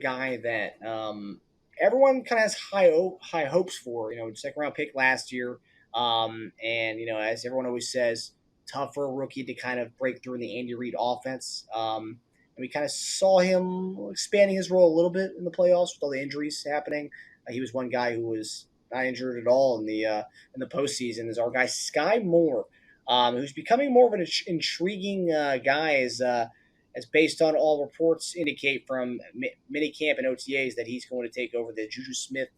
guy that everyone kind of has high hopes for. Second round pick last year, and as everyone always says, tough for a rookie to kind of break through in the Andy Reid offense. And we kind of saw him expanding his role a little bit in the playoffs with all the injuries happening. He was one guy who was not injured at all in the postseason. Is our guy Skyy Moore, who's becoming more of an intriguing guy as based on all reports indicate from minicamp and OTAs that he's going to take over the Juju Smith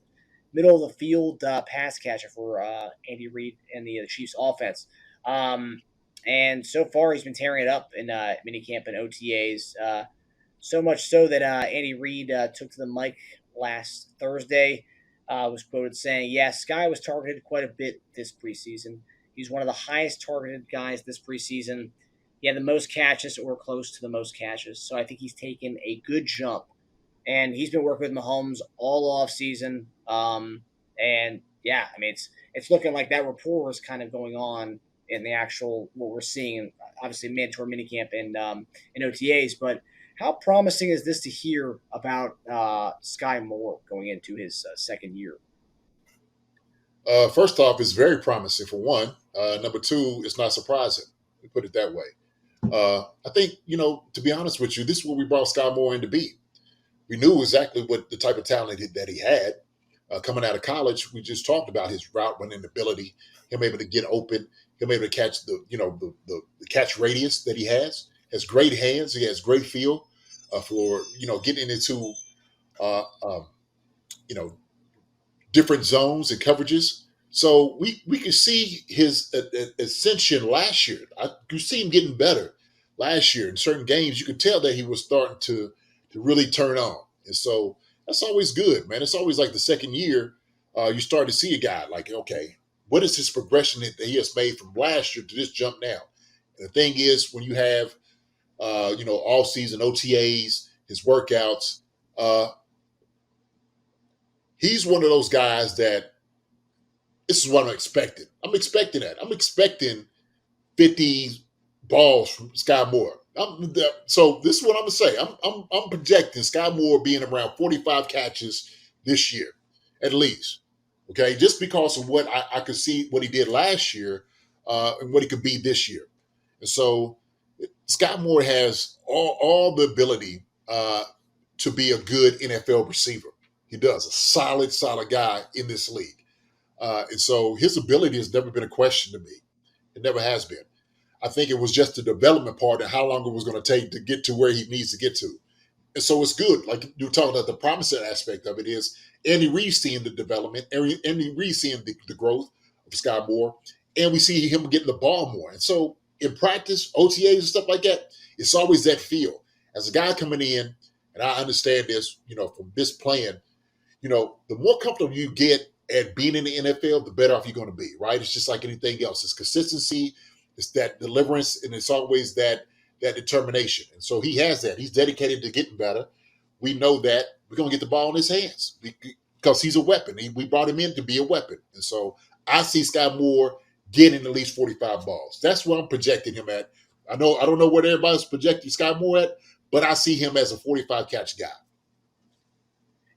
middle of the field pass catcher for Andy Reid and the Chiefs offense. And so far, he's been tearing it up in minicamp and OTAs. So much so that Andy Reid took to the mic last Thursday, was quoted saying, "Yeah, Skyy was targeted quite a bit this preseason. He's one of the highest targeted guys this preseason. He had the most catches or close to the most catches. So I think he's taken a good jump. And he's been working with Mahomes all off season. And yeah, I mean, it's looking like that rapport is kind of going on in the actual what we're seeing, obviously mandatory minicamp and in OTAs. But how promising is this to hear about Skyy Moore going into his second year? First off, it's very promising for one. Number two, it's not surprising. We put it that way. I think, to be honest with you, this is what we brought Skyy Moore in to be. We knew exactly what the type of talent that he had. Coming out of college, we just talked about his route running ability, him able to get open, him able to catch the catch radius that he has great hands, he has great feel for, getting into, uh, um, you know, different zones and coverages. So we could see his ascension last year. I could see him getting better last year in certain games. You could tell that he was starting to really turn on, and so that's always good, man. It's always like the second year you start to see a guy like, okay, what is his progression that he has made from last year to this jump now? And the thing is, when you have all season OTAs, his workouts, uh, he's one of those guys that this is what I'm expecting. I'm expecting that. I'm expecting 50 balls from Skyy Moore. So this is what I'm gonna say. I'm projecting Skyy Moore being around 45 catches this year, at least. Okay, just because of what I could see what he did last year and what he could be this year. And so Skyy Moore has all the ability to be a good NFL receiver. He does a solid guy in this league. And so his ability has never been a question to me. It never has been. I think it was just the development part and how long it was going to take to get to where he needs to get to. And so it's good. Like you're talking about the promising aspect of it is Andy Reid seeing the development, Andy Reid seeing the growth of Skyy Moore, and we see him getting the ball more. And so in practice, OTAs and stuff like that, it's always that feel. As a guy coming in, and I understand this, from this playing, the more comfortable you get at being in the NFL, the better off you're going to be, right? It's just like anything else. It's consistency, it's that deliverance, and it's always that determination. And so he has that. He's dedicated to getting better. We know that we're going to get the ball in his hands because he's a weapon. We brought him in to be a weapon. And so I see Skyy Moore getting at least 45 balls. That's what I'm projecting him at. I don't know what everybody's projecting Skyy Moore at, but I see him as a 45 catch guy.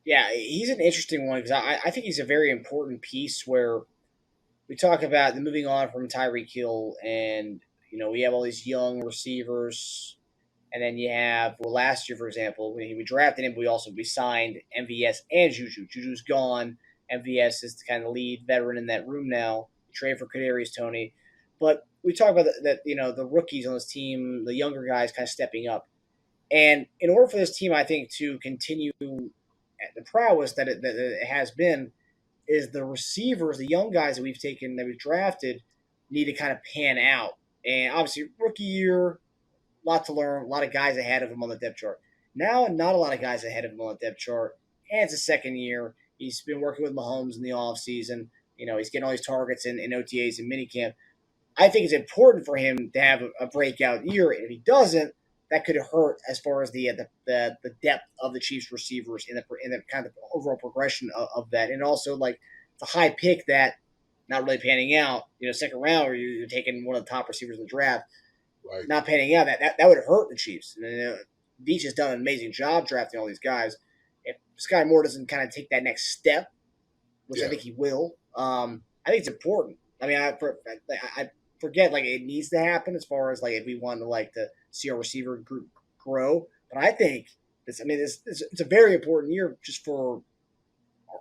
Yeah, he's an interesting one because I think he's a very important piece where we talk about the moving on from Tyreek Hill, and we have all these young receivers, and then you have last year, for example, we drafted him, but we signed MVS and Juju. Juju's gone. MVS is the kind of lead veteran in that room now. We trade for Kadarius Toney, but we talk about that the rookies on this team, the younger guys, kind of stepping up, and in order for this team, I think, to continue at the prowess that it has been, is the receivers, the young guys that we've drafted, need to kind of pan out. And obviously, rookie year, a lot to learn, a lot of guys ahead of him on the depth chart. Now, not a lot of guys ahead of him on the depth chart. And it's a second year. He's been working with Mahomes in the offseason. He's getting all these targets in OTAs and minicamp. I think it's important for him to have a breakout year. If he doesn't, that could hurt as far as the depth of the Chiefs receivers in the kind of overall progression of that, and also like the high pick that not really panning out. Second round, where you're taking one of the top receivers in the draft, Right. not panning out. That would hurt the Chiefs. And, Veach has done an amazing job drafting all these guys. Skyy Moore doesn't kind of take that next step, which I Yeah. think he will. I think it's important. I mean, I forget like it needs to happen as far as like if we want to like to see our receiver group grow. But I think this. I mean, it's a very important year just for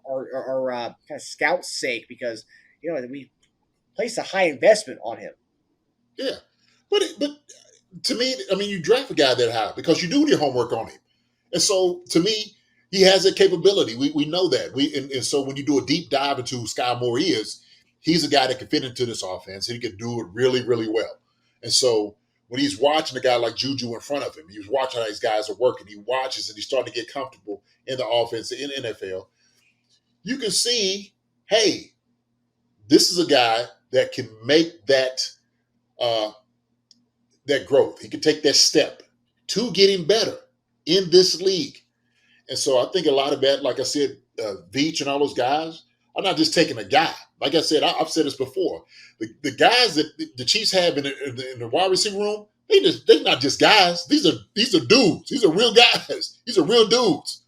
our kind of scout's sake because we placed a high investment on him. Yeah. But to me, I mean, you draft a guy that high because you do your homework on him. And so to me, he has that capability. We know that. And so when you do a deep dive into who Skyy Moore is, he's a guy that can fit into this offense and he can do it really, really well. And so when he's watching a guy like Juju in front of him, he's watching how these guys are working. He watches and he's starting to get comfortable in the offense in the NFL. You can see, hey, this is a guy that can make uh, that growth. He can take that step to getting better in this league. And so I think a lot of that, like I said, Veach and all those guys are not just taking a guy. Like I said, I've said this before. The guys that the Chiefs have in the wide receiver room, they're not just guys. These are dudes. These are real guys. These are real dudes.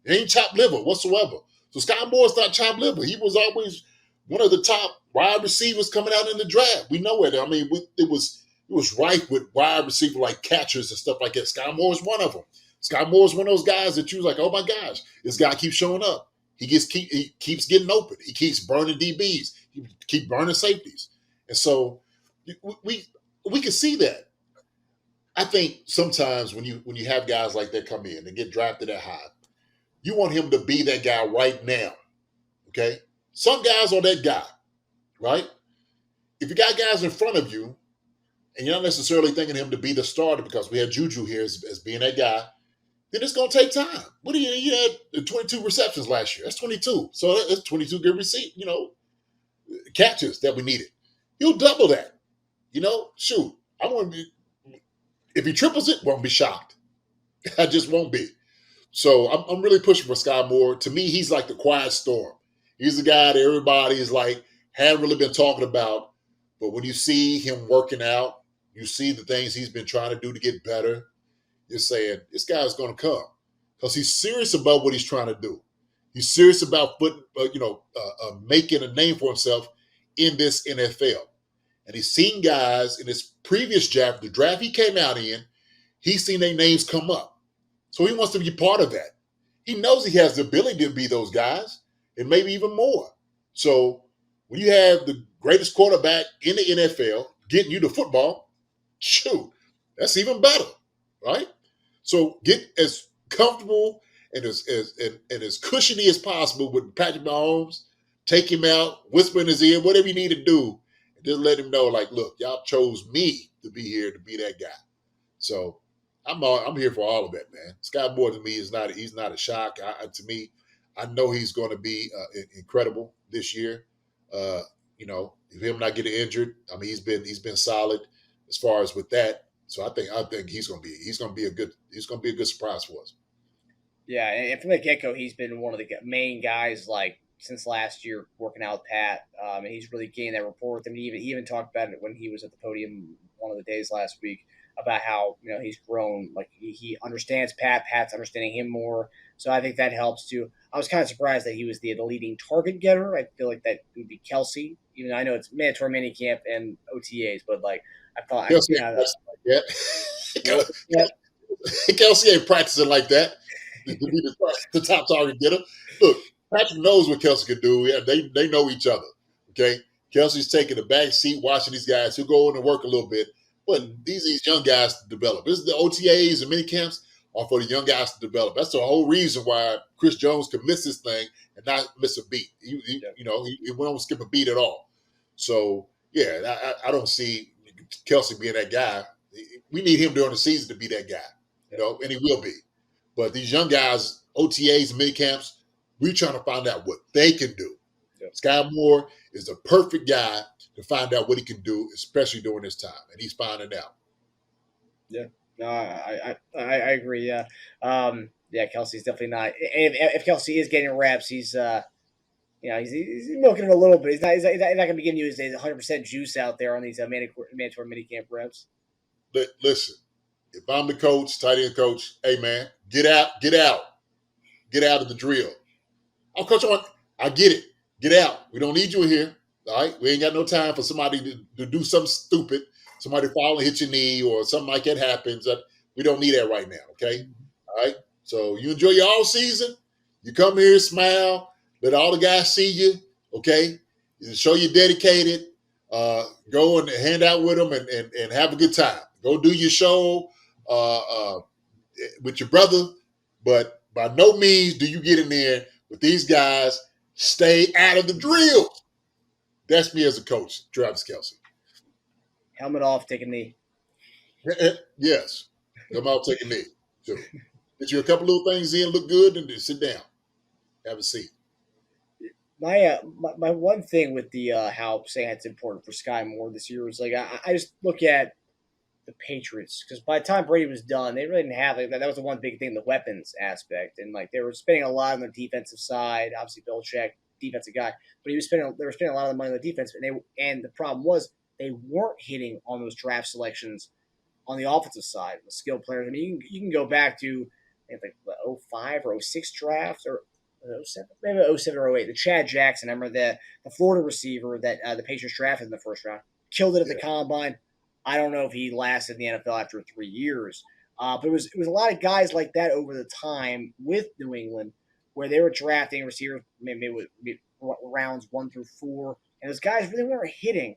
They ain't chopped liver whatsoever. So Skyy Moore's not chopped liver. He was always one of the top wide receivers coming out in the draft. We know it. I mean, it was rife with wide receiver like catchers and stuff like that. Skyy Moore is one of them. Skyy Moore is one of those guys that you was like, oh my gosh, this guy keeps showing up. He keeps getting open. He keeps burning DBs. He keeps burning safeties. And so we can see that. I think sometimes when you have guys like that come in and get drafted that high, you want him to be that guy right now. Okay? Some guys are that guy, right? If you got guys in front of you and you're not necessarily thinking him to be the starter because we have Juju here as being that guy, then it's going to take time. What do you had 22 receptions last year? That's 22. So that's 22 good catches that we needed. He'll double that. Shoot. I won't be, if he triples it, won't be shocked. I just won't be. So I'm really pushing for Skyy Moore. To me, he's like the quiet storm. He's the guy that everybody is like, hadn't really been talking about. But when you see him working out, you see the things he's been trying to do to get better, you're saying, this guy's going to come. Because he's serious about what he's trying to do. He's serious about making a name for himself in this NFL. And he's seen guys in his previous draft, the draft he came out in, he's seen their names come up. So he wants to be part of that. He knows he has the ability to be those guys and maybe even more. So when you have the greatest quarterback in the NFL getting you the football, shoot, that's even better, right? So get as comfortable and as cushiony as possible with Patrick Mahomes. Take him out, whisper in his ear, whatever you need to do, and just let him know, like, look, y'all chose me to be here to be that guy. So I'm here for all of that, man. Skyy Moore to me he's not a shock. To me, I know he's going to be incredible this year. If him not getting injured, I mean he's been solid as far as with that. So I think he's going to be a good surprise for us. Yeah, and from the get go, he's been one of the main guys like since last year working out with Pat, and he's really gained that rapport with him. He even talked about it when he was at the podium one of the days last week about how he's grown. Like he understands Pat, Pat's understanding him more. So I think that helps too. I was kind of surprised that he was the leading target getter. I feel like that would be Kelce, even though I know it's mandatory minicamp and OTAs, but like I thought, Kelce ain't practicing like that. Kelce ain't practicing like that to be the top target getter. Look, Patrick knows what Kelce can do. Yeah, they know each other. Okay, Kelsey's taking the back seat, watching these guys. He'll go in and work a little bit, but these young guys to develop. This is the OTAs and mini camps are for the young guys to develop. That's the whole reason why Chris Jones can miss this thing and not miss a beat. He won't skip a beat at all. So yeah, I don't see Kelce being that guy. We need him during the season to be that guy, and he will be. But these young guys, OTAs and mini camps, we're trying to find out what they can do. Yep. Skyy Moore is the perfect guy to find out what he can do, especially during this time, and he's finding out. Yeah, no, I agree. Yeah, Kelce's definitely not. If Kelce is getting reps, he's he's milking it a little bit. He's not going to be giving you his 100% juice out there on these mandatory minicamp reps. Listen, if I'm the coach, tight end coach, hey man, get out. get out of the drill. Oh, Coach Owen, I get it. Get out. We don't need you here. All right. We ain't got no time for somebody to do something stupid. Somebody fall and hit your knee or something like that happens. We don't need that right now. Okay. All right. So you enjoy your all season. You come here, smile, let all the guys see you. Okay. You show you're dedicated. Go and hang out with them and have a good time. Go do your show with your brother, but by no means do you get in there with these guys. Stay out of the drill. That's me as a coach, Travis Kelce. Helmet off, take a knee. Yes. Come out, take a knee. So, get you a couple little things in, look good, and then sit down. Have a seat. My one thing with the how saying it's important for Skyy Moore this year is like I just look at the Patriots, because by the time Brady was done, they really didn't have that was the one big thing, the weapons aspect, and like they were spending a lot on the defensive side. Obviously, Belichick, defensive guy, but they were spending a lot of the money on the defense, and the problem was they weren't hitting on those draft selections on the offensive side with skilled players. I mean, you can go back to I think like the 05 or 06 draft or 07, maybe 07 or 08. The Chad Jackson, I remember the Florida receiver that the Patriots drafted in the first round, killed it at the combine. I don't know if he lasted in the NFL after 3 years, but it was a lot of guys like that over the time with New England, where they were drafting receivers maybe with rounds 1 through 4, and those guys really weren't hitting.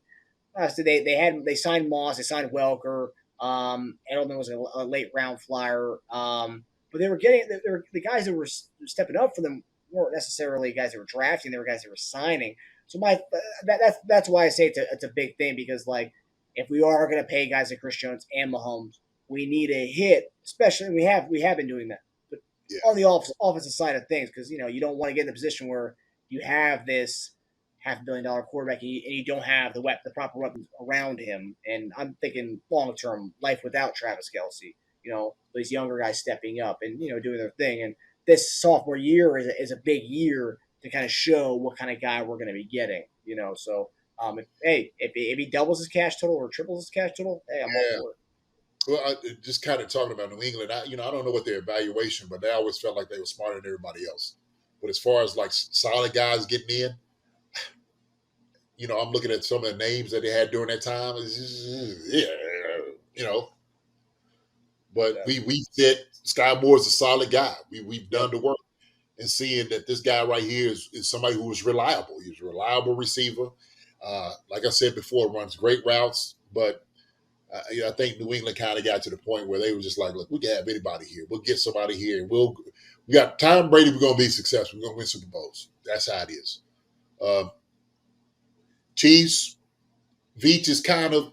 So they signed Moss, they signed Welker. Edelman was a late round flyer, but they were getting the guys that were stepping up for them weren't necessarily guys that were drafting; they were guys that were signing. So that's why I say it's a big thing, because like, if we are going to pay guys like Chris Jones and Mahomes, we need a hit, especially we have been doing that. But on the offensive side of things, because you don't want to get in the position where you have this $500 million quarterback and you don't have the proper weapons around him. And I'm thinking long term, life without Travis Kelce. These younger guys stepping up and doing their thing. And this sophomore year is a big year to kind of show what kind of guy we're going to be getting. So. If he doubles his cash total or triples his cash total, hey, I'm all for it. Well, just kind of talking about New England, I don't know what their evaluation, but they always felt like they were smarter than everybody else. But as far as like solid guys getting in, I'm looking at some of the names that they had during that time. But we said Skyy Moore is a solid guy. We've done the work, and seeing that this guy right here is somebody who is reliable. He's a reliable receiver. Like I said before, runs great routes, but I think New England kind of got to the point where they were just like, look, we can have anybody here. We'll get somebody here. And we got Tom Brady. We're going to be successful. We're going to win Super Bowls. That's how it is. Chiefs, Veach is kind of,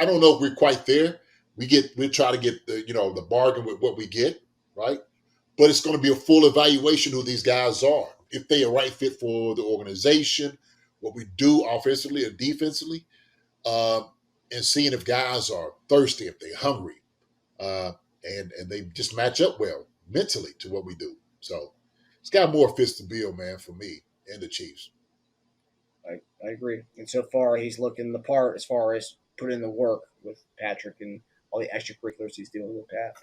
I don't know if we're quite there. We try to get the bargain with what we get, right? But it's going to be a full evaluation who these guys are, if they are right fit for the organization, what we do offensively or defensively, and seeing if guys are thirsty, if they're hungry, and they just match up well mentally to what we do. So Skyy Moore fits the bill, man, for me and the Chiefs. I agree. And so far, he's looking the part as far as putting in the work with Patrick and all the extracurriculars he's doing with Pat.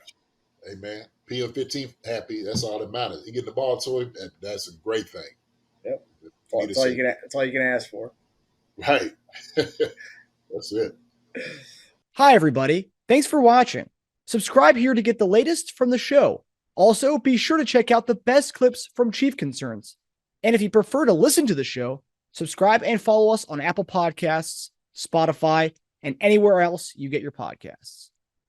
Hey, man, PM15 happy. That's all that matters. You get the ball to him, that's a great thing. Yep. That's all you can ask for. Right. That's it. Hi, everybody. Thanks for watching. Subscribe here to get the latest from the show. Also, be sure to check out the best clips from Chief Concerns. And if you prefer to listen to the show, subscribe and follow us on Apple Podcasts, Spotify, and anywhere else you get your podcasts.